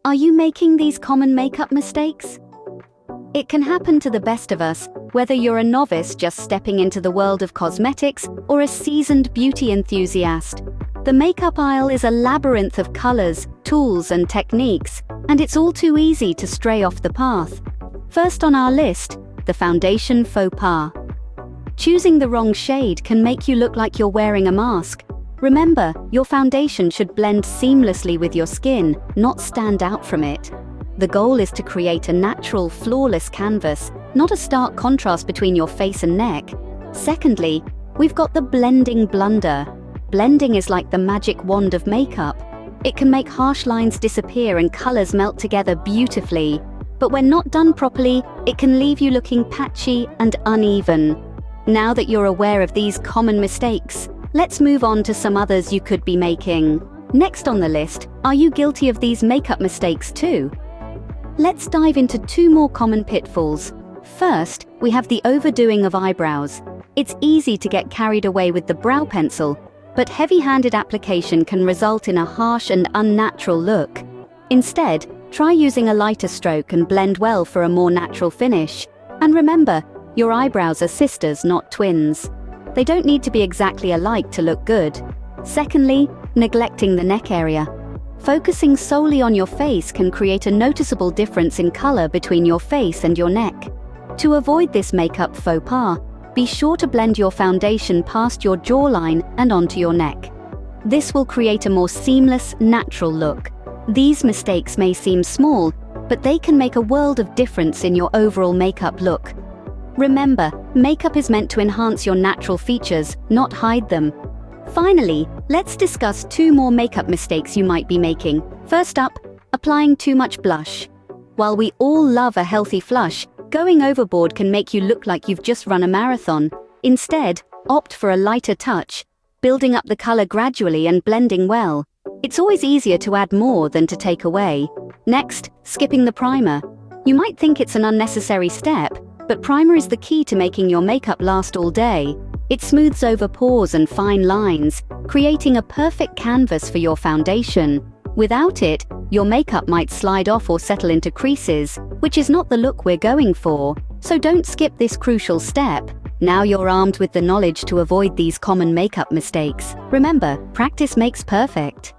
Are you making these common makeup mistakes? It can happen to the best of us, whether you're a novice just stepping into the world of cosmetics or a seasoned beauty enthusiast. The makeup aisle is a labyrinth of colors, tools, and techniques, and it's all too easy to stray off the path. First on our list, the foundation faux pas. Choosing the wrong shade can make you look like you're wearing a mask. Remember, your foundation should blend seamlessly with your skin, not stand out from it. The goal is to create a natural, flawless canvas, not a stark contrast between your face and neck. Secondly, we've got the blending blunder. Blending is like the magic wand of makeup. It can make harsh lines disappear and colors melt together beautifully. But when not done properly, it can leave you looking patchy and uneven. Now that you're aware of these common mistakes, let's move on to some others you could be making. Next on the list, are you guilty of these makeup mistakes too? Let's dive into 2 more common pitfalls. First, we have the overdoing of eyebrows. It's easy to get carried away with the brow pencil, but heavy-handed application can result in a harsh and unnatural look. Instead, try using a lighter stroke and blend well for a more natural finish. And remember, your eyebrows are sisters, not twins. They don't need to be exactly alike to look good. Secondly, neglecting the neck area. Focusing solely on your face can create a noticeable difference in color between your face and your neck. To avoid this makeup faux pas, be sure to blend your foundation past your jawline and onto your neck. This will create a more seamless, natural look. These mistakes may seem small, but they can make a world of difference in your overall makeup look. Remember, makeup is meant to enhance your natural features, not hide them. Finally, let's discuss 2 more makeup mistakes you might be making. First up, applying too much blush. While we all love a healthy flush, going overboard can make you look like you've just run a marathon. Instead, opt for a lighter touch, building up the color gradually and blending well. It's always easier to add more than to take away. Next, skipping the primer. You might think it's an unnecessary step, but primer is the key to making your makeup last all day. It smooths over pores and fine lines, creating a perfect canvas for your foundation. Without it, your makeup might slide off or settle into creases, which is not the look we're going for. So don't skip this crucial step. Now you're armed with the knowledge to avoid these common makeup mistakes. Remember, practice makes perfect.